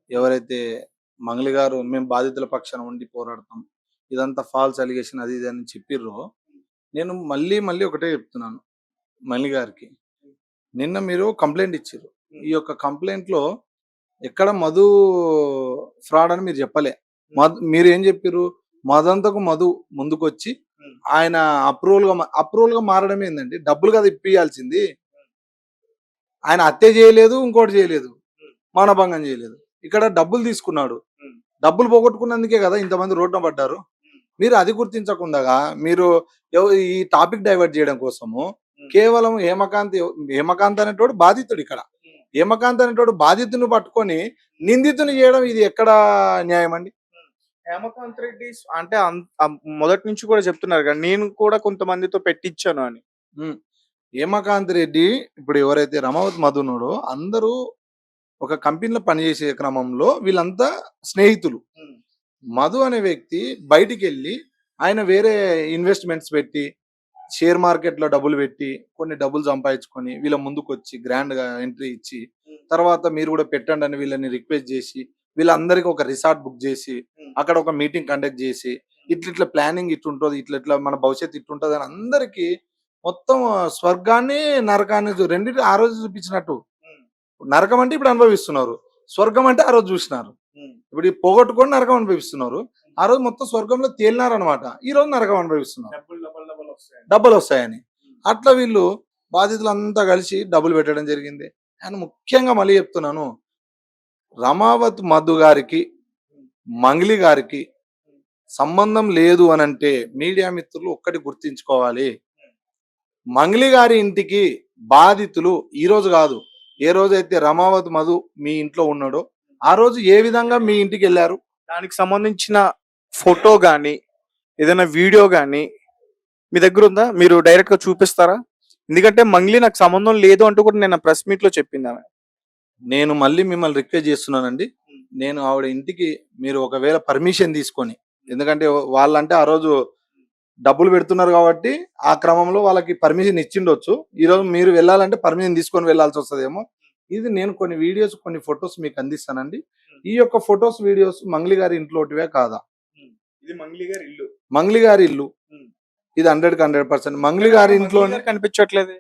ఎవరైతే మంగళి గారు మేము బాధితుల పక్షాన ఉండి పోరాడతాం. ఇదంతా ఫాల్స్ అలిగేషన్ అది ఇది అని చెప్పిర్రో, నేను మళ్ళీ మళ్ళీ ఒకటే చెప్తున్నాను మల్లి గారికి. నిన్న మీరు కంప్లెయింట్ ఇచ్చిర్రు. ఈ యొక్క కంప్లెయింట్‌లో ఎక్కడ మధు ఫ్రాడ్ అని మీరు చెప్పలే. మీరేం చెప్పిర్రు? మదంతకు మధు ముందుకొచ్చి ఆయన అప్రూవల్‌గా మారడం ఏందండి? డబ్బులు కదా ఇప్పియాల్సింది. ఆయన హత్య చేయలేదు, ఇంకోటి చేయలేదు. మానభంగం చేయలేదు. ఇక్కడ డబ్బులు తీసుకున్నాడు. డబ్బులు పోగొట్టుకున్నందుకే కదా ఇంతమంది రోడ్డున పడ్డారు. మీరు అది గుర్తించకుండగా మీరు ఈ టాపిక్ డైవర్ట్ చేయడం కోసము కేవలం హేమకాంత్ అనేటోడు బాధితుడు ఇక్కడ. హేమకాంత్ అనేటోడు బాధితుని పట్టుకొని నిందితుని చేయడం ఇది ఎక్కడ న్యాయం అండి? హేమకాంత్ రెడ్డి అంటే మొదటి నుంచి కూడా చెప్తున్నారు కదా, నేను కూడా కొంతమందితో పెట్టించాను అని. హేమకాంత్ రెడ్డి ఇప్పుడు ఎవరైతే రమావత్ మధునుడో అందరూ ఒక కంపెనీలో పనిచేసే క్రమంలో వీళ్ళంతా స్నేహితులు. మధు అనే వ్యక్తి బయటికెళ్ళి ఆయన వేరే ఇన్వెస్ట్మెంట్స్ పెట్టి షేర్ మార్కెట్ లో డబ్బులు పెట్టి కొన్ని డబ్బులు సంపాదించుకొని వీళ్ళ ముందుకు వచ్చి గ్రాండ్ గా ఎంట్రీ ఇచ్చి తర్వాత మీరు కూడా పెట్టండి అని వీళ్ళని రిక్వెస్ట్ చేసి వీళ్ళందరికీ ఒక రిసార్ట్ బుక్ చేసి అక్కడ ఒక మీటింగ్ కండక్ట్ చేసి ఇట్లా ప్లానింగ్ ఇట్లుంటుంది ఇట్లా మన భవిష్యత్తు ఇట్లుంటది అని అందరికి మొత్తం స్వర్గాన్ని నరకాన్ని రెండింటి ఆ రోజు చూపించినట్టు. నరకం అంటే ఇప్పుడు అనుభవిస్తున్నారు, స్వర్గం అంటే ఆ రోజు చూసినారు. ఇప్పుడు పోగొట్టుకొని నరకం అనుభవిస్తున్నారు. ఆ రోజు మొత్తం స్వర్గంలో తేలినారు అనమాట. ఈ రోజు నరకం అనుభవిస్తున్నారు డబ్బులు వస్తాయని. అట్లా వీళ్ళు బాధితులంతా కలిసి డబ్బులు పెట్టడం జరిగింది. నేను ముఖ్యంగా మళ్ళీ చెప్తున్నాను, రమావత్ మధు గారికి మంగ్లీ గారికి సంబంధం లేదు అనంటే మీడియా మిత్రులు ఒక్కటి గుర్తించుకోవాలి. మంగ్లీ గారి ఇంటికి బాధితులు ఈ రోజు కాదు, ఏ రోజైతే రమావత్ మధు మీ ఇంట్లో ఉన్నాడో ఆ రోజు ఏ విధంగా మీ ఇంటికి వెళ్ళారు, దానికి సంబంధించిన ఫోటో గాని ఏదైనా వీడియో గాని మీ దగ్గర ఉందా? మీరు డైరెక్ట్ గా చూపిస్తారా? ఎందుకంటే మంగ్లీ నాకు సంబంధం లేదు అంటూ కూడా నేను ప్రెస్ మీట్ లో చెప్పింది ఆమె. నేను మళ్ళీ మిమ్మల్ని రిక్వెస్ట్ చేస్తున్నానండి, నేను ఆవిడ ఇంటికి మీరు ఒకవేళ పర్మిషన్ తీసుకొని, ఎందుకంటే వాళ్ళంటే ఆ రోజు డబ్బులు పెడుతున్నారు కాబట్టి ఆ క్రమంలో వాళ్ళకి పర్మిషన్ ఇచ్చిండొచ్చు. ఈ రోజు మీరు వెళ్ళాలంటే పర్మిషన్ తీసుకొని వెళ్ళాల్సి వస్తుందేమో. ఇది నేను కొన్ని వీడియోస్ కొన్ని ఫొటోస్ మీకు అందిస్తానండి. ఈ యొక్క ఫొటోస్ వీడియోస్ మంగ్లీ గారి ఇంట్లోటివే కాదా? ఇది మంగ్లీ గారి ఇల్లు. మంగ్లీ గారి ఇల్లు ఇది 100% మంగ్లీ గారి ఇంట్లో కనిపించట్లేదు.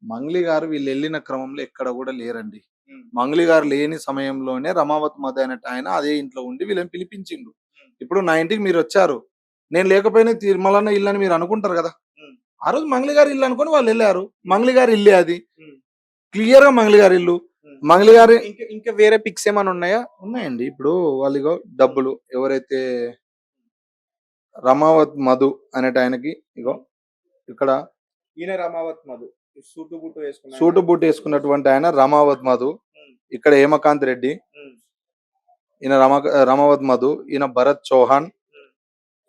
మంగ్లీ గారు వీళ్ళు వెళ్ళిన క్రమంలో ఎక్కడ కూడా లేరండి. మంగ్లీ గారు లేని సమయంలోనే రమావత్ మధు అనేట ఆయన అదే ఇంట్లో ఉండి వీళ్ళని పిలిపించిండు. ఇప్పుడు నా ఇంటికి మీరు వచ్చారు, నేను లేకపోయినా తిరుమలన్న ఇల్లు అని మీరు అనుకుంటారు కదా. ఆ రోజు మంగ్లీ గారి ఇల్లు అనుకుని వాళ్ళు వెళ్ళారు. మంగ్లీ గారి ఇల్లే అది, క్లియర్ గా మంగ్లీ గారి ఇల్లు. మంగ్లీ గారి ఇంకా వేరే పిక్స్ ఏమైనా ఉన్నాయా? ఉన్నాయండి. ఇప్పుడు వాళ్ళు డబ్బులు ఎవరైతే రమావత్ మధు అనేట ఆయనకి ఇగో ఇక్కడ ఈయన రమావత్ మధు సూటు బూట్ వేసుకున్నటువంటి ఆయన రమావత్ మధు. ఇక్కడ హేమకాంత్ రెడ్డి, ఈయన రమావత్ మధు, ఈయన భరత్ చౌహాన్,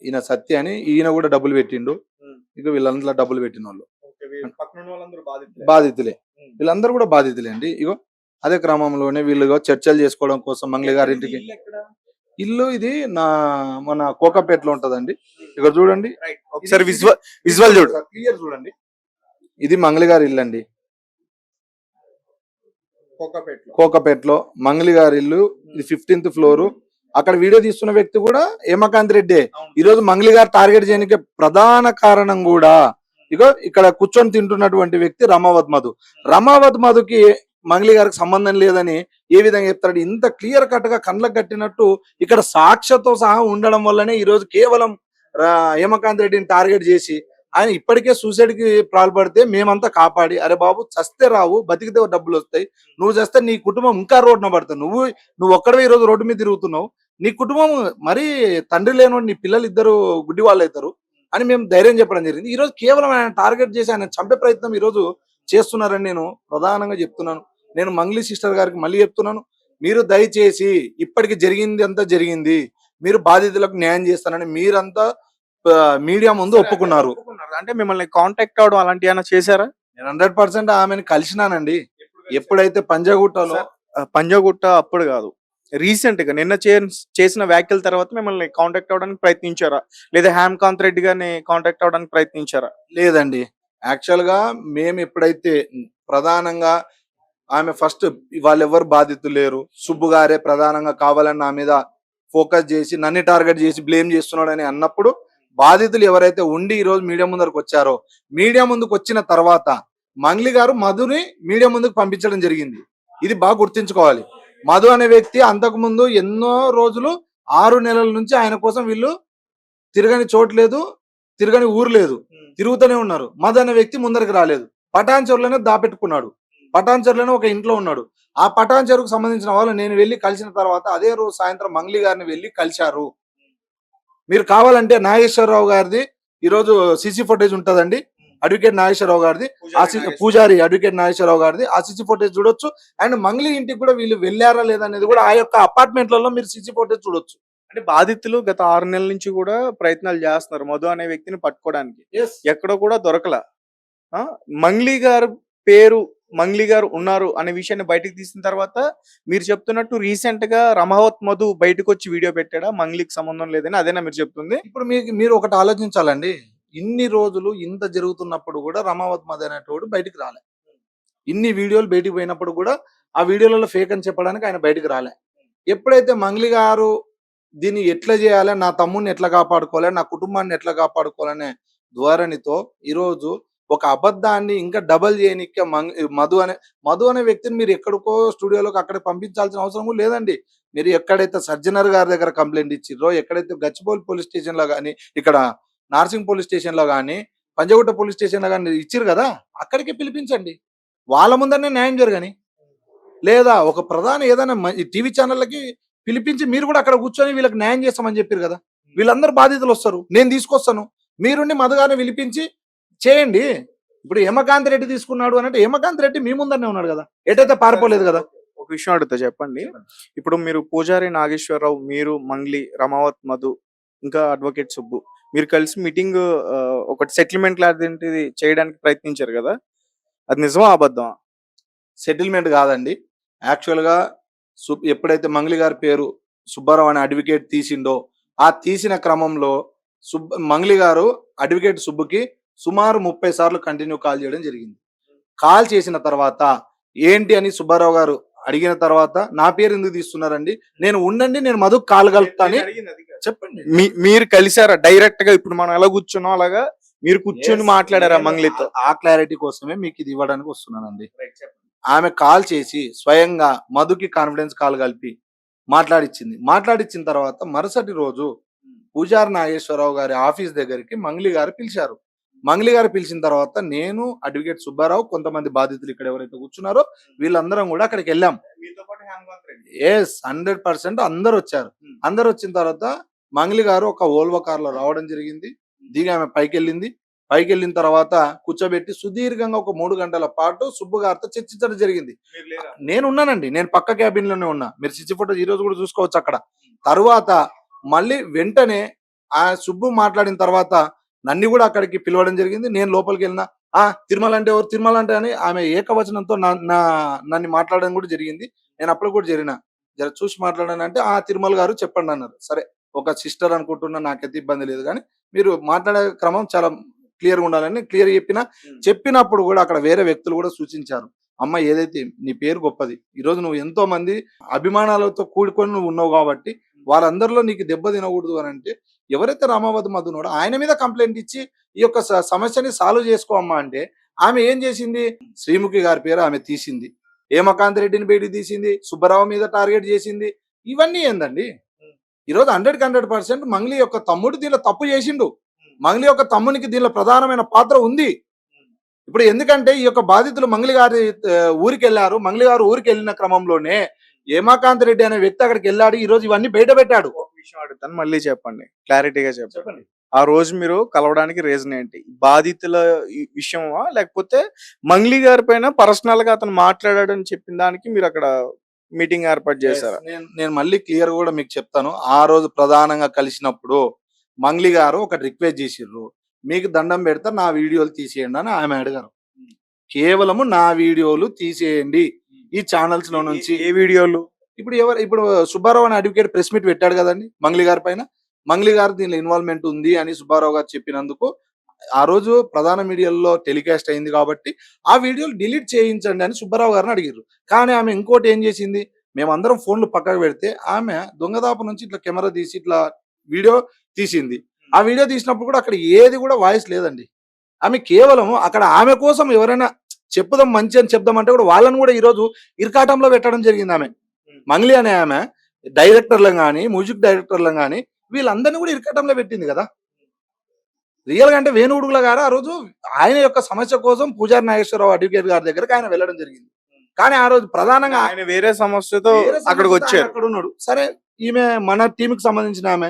ఈయన సత్య అని ఈయన కూడా డబ్బులు పెట్టిండు. ఇక వీళ్ళందరూ డబ్బులు పెట్టిన వాళ్ళు బాధితులే, వీళ్ళందరూ కూడా బాధితులే అండి. ఇగో అదే క్రమంలోనే వీళ్ళు చర్చలు చేసుకోవడం కోసం మంగ్లీ గారి ఇంటికి ఇల్లు ఇది మన కోకాపేటలో ఉంటదండి. ఇక్కడ చూడండి, విజువల్ చూడు, క్లియర్ చూడండి, ఇది మంగ్లీ గారి ఇల్లు అండి. కోకాపేటలో మంగ్లీ గారి ఇల్లు, ఇది 15th ఫ్లోర్. అక్కడ వీడియో తీస్తున్న వ్యక్తి కూడా హేమకాంత్ రెడ్డి. ఈ రోజు మంగ్లీ గారు టార్గెట్ చేయడానికి ప్రధాన కారణం కూడా ఇగో ఇక్కడ కూర్చొని తింటున్నటువంటి వ్యక్తి రమావత్ మధు. రమావత్ మధుకి మంగ్లీ గారికి సంబంధం లేదని ఏ విధంగా చెప్తాడు? ఇంత క్లియర్ కట్ గా కళ్ళకు కట్టినట్టు ఇక్కడ సాక్ష్యతో సహా ఉండడం వల్లనే ఈ రోజు కేవలం హేమకాంత్ రెడ్డిని టార్గెట్ చేసి ఆయన ఇప్పటికే సూసైడ్ కి పాల్పడితే మేమంతా కాపాడి, అరే బాబు చస్తే రావు, బతికితే డబ్బులు వస్తాయి, నువ్వు చేస్తే నీ కుటుంబం ఇంకా రోడ్డున పడతావు, నువ్వు ఒక్కడే ఈ రోజు రోడ్డు మీద తిరుగుతున్నావు, నీ కుటుంబం మరీ తండ్రి లేనోడు, నీ పిల్లలు ఇద్దరు గుడ్డి వాళ్ళు అవుతారు అని మేము ధైర్యం చెప్పడం జరిగింది. ఈ రోజు కేవలం ఆయన టార్గెట్ చేసి ఆయన చంపే ప్రయత్నం ఈ రోజు చేస్తున్నారని నేను ప్రధానంగా చెప్తున్నాను. నేను మంగ్లీ సిస్టర్ గారికి మళ్ళీ చెప్తున్నాను, మీరు దయచేసి ఇప్పటికి జరిగింది అంతా జరిగింది, మీరు బాధితులకు న్యాయం చేస్తానని మీరంతా మీడియా ముందు ఒప్పుకున్నారు. అంటే మిమ్మల్ని కాంటాక్ట్ అవడం అలాంటి ఏమైనా చేశారా? నేను 100% ఆమెను కలిసినానండి. ఎప్పుడైతే పంజాగుట్ట అప్పుడు కాదు, రీసెంట్ గా నిన్న చేసిన వ్యాఖ్యల తర్వాత మిమ్మల్ని కాంటాక్ట్ అవడానికి ప్రయత్నించారా, లేదా హేమకాంత్ రెడ్డి గారిని కాంటాక్ట్ అవడానికి ప్రయత్నించారా? లేదండి. యాక్చువల్ గా మేము ఎప్పుడైతే ప్రధానంగా ఆమె ఫస్ట్ వాళ్ళెవ్వరు బాధితులు లేరు, సుబ్బు గారే ప్రధానంగా కావాలని నా మీద ఫోకస్ చేసి నన్ను టార్గెట్ చేసి బ్లేమ్ చేస్తున్నాడని అన్నప్పుడు బాధితులు ఎవరైతే ఉండి ఈ రోజు మీడియా ముందరకు వచ్చారో, మీడియా ముందుకు వచ్చిన తర్వాత మంగ్లీ గారు మధుని మీడియా ముందుకు పంపించడం జరిగింది. ఇది బాగా గుర్తించుకోవాలి. మధు అనే వ్యక్తి అంతకు ముందు ఎన్నో రోజులు 6 నెలల నుంచి ఆయన కోసం వీళ్ళు తిరగని చోటు లేదు, తిరగని ఊరు లేదు, తిరుగుతూనే ఉన్నారు. మధు అనే వ్యక్తి ముందరికి రాలేదు. పటాన్ చెరువులోనే దాపెట్టుకున్నాడు. పటాన్ చెరువులోనే ఒక ఇంట్లో ఉన్నాడు. ఆ పటాన్ చెరువుకు సంబంధించిన వాళ్ళు నేను వెళ్ళి కలిసిన తర్వాత అదే రోజు సాయంత్రం మంగ్లీ గారిని వెళ్ళి కలిశారు. మీరు కావాలంటే నాగేశ్వరరావు గారిది ఈరోజు సీసీ ఫుటేజ్ ఉంటుందండి, అడ్వకేట్ నాగేశ్వరరావు గారిది, పూజారి అడ్వకేట్ నాగేశ్వరరావు గారిది. ఆ సీసీ ఫుటేజ్ చూడొచ్చు. అండ్ మంగ్లీ ఇంటికి కూడా వీళ్ళు వెళ్ళారా లేదనేది కూడా ఆ యొక్క అపార్ట్మెంట్లలో మీరు సీసీ ఫుటేజ్ చూడొచ్చు. అంటే బాధితులు గత 6 నెలల నుంచి కూడా ప్రయత్నాలు చేస్తున్నారు మధు అనే వ్యక్తిని పట్టుకోవడానికి. ఎక్కడ కూడా దొరకల. మంగ్లీ గారు పేరు, మంగ్లీ గారు ఉన్నారు అనే విషయాన్ని బయటకు తీసిన తర్వాత మీరు చెప్తున్నట్టు రీసెంట్ గా రమావత్ మధు బయటకు వచ్చి వీడియో పెట్టాడా మంగ్లీకి సంబంధం లేదని? అదేనా మీరు చెప్తుంది? ఇప్పుడు మీరు ఒకటి ఆలోచించాలండి. ఇన్ని రోజులు ఇంత జరుగుతున్నప్పుడు కూడా రమావత్ మధు అనేటోడు బయటికి రాలే. ఇన్ని వీడియోలు బయటికి పోయినప్పుడు కూడా ఆ వీడియోలలో ఫేక్ అని చెప్పడానికి ఆయన బయటికి రాలే. ఎప్పుడైతే మంగ్లీ గారు దీన్ని ఎట్లా చేయాలి, నా తమ్ముడిని ఎట్లా కాపాడుకోవాలి, నా కుటుంబాన్ని ఎట్లా కాపాడుకోవాలనే ధోరణితో ఈరోజు ఒక అబద్ధాన్ని ఇంకా డబల్ చేయనికే మధు అనే వ్యక్తిని మీరు ఎక్కడికో స్టూడియోలోకి అక్కడ పంపించాల్సిన అవసరం కూడా లేదండి. మీరు ఎక్కడైతే సజ్జనర్ గారి దగ్గర కంప్లైంట్ ఇచ్చిర్రో, ఎక్కడైతే గచ్చిబౌలి పోలీస్ స్టేషన్ లో కానీ, ఇక్కడ నార్సింగ్ పోలీస్ స్టేషన్ లో కానీ, పంజగుట్ట పోలీస్ స్టేషన్ లో కానీ ఇచ్చిరు కదా, అక్కడికి పిలిపించండి. వాళ్ళ ముందరనే న్యాయం జరగని. లేదా ఒక ప్రధాన ఏదైనా టీవీ ఛానళ్ళకి పిలిపించి మీరు కూడా అక్కడ కూర్చొని వీళ్ళకి న్యాయం చేస్తామని చెప్పారు కదా, వీళ్ళందరూ బాధితులు వస్తారు, నేను తీసుకొస్తాను, మీరుండి మధుగారిని పిలిపించి చేయండి. ఇప్పుడు హేమకాంత్ రెడ్డి తీసుకున్నాడు అంటే హేమకాంత్ రెడ్డి మీ ముందరనే ఉన్నాడు కదా, ఎటైతే పారిపోలేదు కదా. ఒక విషయం అడుగుతా చెప్పండి. ఇప్పుడు మీరు పూజారి నాగేశ్వరరావు, మీరు మంగ్లీ, రమావత్ మధు, ఇంకా అడ్వకేట్ సుబ్బు, మీరు కలిసి మీటింగ్ ఒకటి సెటిల్మెంట్ లాంటిది చేయడానికి ప్రయత్నించారు కదా, అది నిజమా అబద్ధమా? సెటిల్మెంట్ కాదండి. యాక్చువల్ గా ఎప్పుడైతే మంగ్లీ గారి పేరు సుబ్బారావు అనే అడ్వకేట్ తీసిండో, ఆ తీసిన క్రమంలో మంగ్లీ గారు అడ్వకేట్ సుబ్బుకి సుమారు 30 సార్లు కంటిన్యూ కాల్ చేయడం జరిగింది. కాల్ చేసిన తర్వాత ఏంటి అని సుబ్బారావు గారు అడిగిన తర్వాత, నా పేరు ఎందుకు తీస్తున్నారండి, నేను ఉండండి, నేను మధు కాల్ కలుపుతాని చెప్పండి. మీరు కలిసారా డైరెక్ట్ గా? ఇప్పుడు మనం ఎలా కూర్చున్నాం అలాగా మీరు కూర్చొని మాట్లాడారా మంగ్లీతో? ఆ క్లారిటీ కోసమే మీకు ఇది ఇవ్వడానికి వస్తున్నానండి. ఆమె కాల్ చేసి స్వయంగా మధుకి కాన్ఫిడెన్స్ కాల్ కలిపి మాట్లాడిచ్చిన తర్వాత మరుసటి రోజు పూజారి నాగేశ్వరరావు గారి ఆఫీస్ దగ్గరికి మంగ్లీ గారు పిలిచారు. మంగ్లీ గారు పిలిచిన తర్వాత నేను, అడ్వకేట్ సుబ్బారావు, కొంతమంది బాధితులు ఇక్కడ ఎవరైతే కూర్చున్నారో వీళ్ళందరం కూడా అక్కడికి వెళ్ళాం. 100% అందరు వచ్చారు. అందరు వచ్చిన తర్వాత మంగ్లీ గారు ఒక ఓల్వో కార్ లో రావడం జరిగింది. దిగి ఆమె పైకి వెళ్ళిన తర్వాత కూర్చోబెట్టి సుదీర్ఘంగా ఒక 3 గంటల పాటు సుబ్బు గారితో చర్చించడం జరిగింది. నేను ఉన్నానండి, నేను పక్క క్యాబిన్ లోనే ఉన్నా. మీరు సిసి ఫోటో ఈ రోజు కూడా చూసుకోవచ్చు అక్కడ. తరువాత మళ్ళీ వెంటనే ఆ సుబ్బు మాట్లాడిన తర్వాత నన్ను కూడా అక్కడికి పిలవడం జరిగింది. నేను లోపలికి వెళ్ళిన, తిరుమల అంటే ఎవరు, తిరుమల అంటే అని ఆమె ఏకవచనంతో నన్ను మాట్లాడడం కూడా జరిగింది. నేను అప్పుడు కూడా జర చూసి మాట్లాడానంటే, తిరుమల గారు చెప్పండి అన్నారు. సరే, ఒక సిస్టర్ అనుకుంటున్నా, నాకైతే ఇబ్బంది లేదు, కానీ మీరు మాట్లాడే క్రమం చాలా క్లియర్ గా ఉండాలని క్లియర్ చెప్పినప్పుడు కూడా అక్కడ వేరే వ్యక్తులు కూడా సూచించారు. అమ్మ, ఏదైతే నీ పేరు గొప్పది, ఈరోజు నువ్వు ఎంతో మంది అభిమానాలతో కూడుకొని నువ్వు ఉన్నావు కాబట్టి వాళ్ళందరిలో నీకు దెబ్బ తినకూడదు అని అంటే, ఎవరైతే రామావత్ మధునోడో ఆయన మీద కంప్లైంట్ ఇచ్చి ఈ యొక్క సమస్యని సాల్వ్ చేసుకో అమ్మా అంటే, ఆమె ఏం చేసింది, శ్రీముఖి గారి పేరు ఆమె తీసింది, హేమకాంత్ రెడ్డిని బయటికి తీసింది, సుబ్బారావు మీద టార్గెట్ చేసింది. ఇవన్నీ ఏందండి? ఈరోజు 100% మంగ్లీ యొక్క తమ్ముడు దీనిలో తప్పు చేసిండు. మంగ్లీ యొక్క తమ్మునికి దీనిలో ప్రధానమైన పాత్ర ఉంది. ఇప్పుడు ఎందుకంటే ఈ యొక్క బాధితులు మంగ్లీ గారి ఊరికి వెళ్ళారు. మంగ్లీ గారు ఊరికి వెళ్ళిన క్రమంలోనే హేమకాంత్ రెడ్డి అనే వ్యక్తి అక్కడికి వెళ్ళాడు. ఈ రోజు ఇవన్నీ బయట పెట్టాడు. ఒక విషయం అడుగుతాను, మళ్ళీ చెప్పండి, క్లారిటీగా చెప్పండి. ఆ రోజు మీరు కలవడానికి రీజన్ ఏంటి? బాధితుల విషయమా, లేకపోతే మంగ్లీ గారి పైన పర్సనల్ గా అతను మాట్లాడాడని చెప్పిన దానికి మీరు అక్కడ మీటింగ్ ఏర్పాటు చేశారా? నేను మళ్ళీ క్లియర్ కూడా మీకు చెప్తాను. ఆ రోజు ప్రధానంగా కలిసినప్పుడు మంగ్లీ గారు ఒక రిక్వెస్ట్ చేసిర్రు, మీకు దండం పెడతా నా వీడియోలు తీసేయండి అని ఆమె అడిగారు. కేవలము నా వీడియోలు తీసేయండి ఈ ఛానల్స్ లో నుంచి. ఏ వీడియోలు? ఇప్పుడు సుబ్బారావు అని అడ్వకేట్ ప్రెస్ మీట్ పెట్టాడు కదండి మంగ్లీ గారి పైన. మంగ్లీ గారు దీనిలో ఇన్వాల్వ్మెంట్ ఉంది అని సుబ్బారావు గారు చెప్పినందుకు ఆ రోజు ప్రధాన మీడియాలో టెలికాస్ట్ అయింది కాబట్టి ఆ వీడియోలు డిలీట్ చేయించండి అని సుబ్బారావు గారిని అడిగారు. కానీ ఆమె ఇంకోటి ఏం చేసింది, మేమందరం ఫోన్లు పక్కకు పెడితే ఆమె దొంగదాపు నుంచి ఇట్లా కెమెరా తీసి ఇట్లా వీడియో తీసింది. ఆ వీడియో తీసినప్పుడు కూడా అక్కడ ఏది కూడా వాయిస్ లేదండి. ఆమె కేవలం అక్కడ ఆమె కోసం ఎవరైనా చెప్పుదాం మంచి అని చెప్దామంటే కూడా వాళ్ళని కూడా ఈరోజు ఇరకాటంలో పెట్టడం జరిగింది. ఆమె మంగ్లీ అనే ఆమె డైరెక్టర్లను కానీ మ్యూజిక్ డైరెక్టర్లను కానీ వీళ్ళందరినీ కూడా ఇరకాటంలో పెట్టింది కదా. రియల్ గా అంటే వేణుగుడుగుల గారు ఆ రోజు ఆయన యొక్క సమస్య కోసం పూజారి నాగేశ్వరరావు అడ్వకేట్ గారి దగ్గరకు ఆయన వెళ్ళడం జరిగింది. కానీ ఆ రోజు ప్రధానంగా ఆయన వేరే సమస్యతో వేరే అక్కడికి సమస్యతో ఆయన వచ్చారు. అక్కడ ఉన్నాడు. సరే, ఈమె మన టీంకి సంబంధించిన ఆమె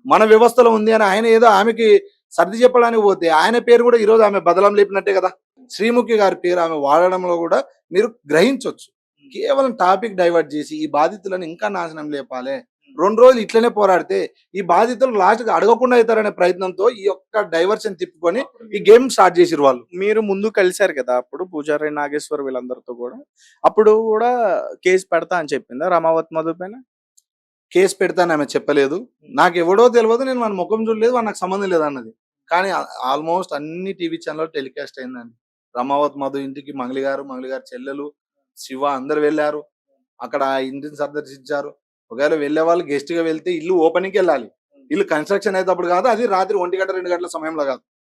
మన వ్యవస్థలో ఉంది అని ఆయన ఏదో ఆమెకి సర్ది చెప్పడానికి పోతే ఆయన పేరు కూడా ఈరోజు ఆమె బదలం లేపినట్టే కదా. శ్రీముఖి గారి పేరు ఆమె వాడడంలో కూడా మీరు గ్రహించవచ్చు. కేవలం టాపిక్ డైవర్ట్ చేసి ఈ బాధితులను ఇంకా నాశనం లేపాలి, 2 రోజులు ఇట్లనే పోరాడితే ఈ బాధితులు లాస్ట్ అడగకుండా అవుతారనే ప్రయత్నంతో ఈ యొక్క డైవర్షన్ తిప్పుకొని ఈ గేమ్ స్టార్ట్ చేసిరు వాళ్ళు. మీరు ముందు కలిశారు కదా అప్పుడు పూజారి నాగేశ్వర్ వీళ్ళందరితో కూడా, అప్పుడు కూడా కేసు పెడతా అని చెప్పిందా రమావత్ మధు పైన? కేసు పెడతాను ఆమె చెప్పలేదు. నాకు ఎవడో తెలియదు, నేను మన ముఖం చూడలేదు, వాడు నాకు సంబంధం లేదు అన్నది. కానీ ఆల్మోస్ట్ అన్ని టీవీ ఛానల్ టెలికాస్ట్ అయిందండి. రమావత్ మధు ఇంటికి మంగ్లీ గారు చెల్లెలు శివ అందరు వెళ్ళారు. అక్కడ ఆ ఇంటిని సందర్శించారు. ఒకవేళ వెళ్ళే వాళ్ళు గెస్ట్ గా వెళ్తే ఇల్లు ఓపెనింగ్ వెళ్ళాలి. ఇల్లు కన్స్ట్రక్షన్ అయ్యేటప్పుడు కాదు, అది రాత్రి 1 గంట 2 గంటల సమయంలో కాదు.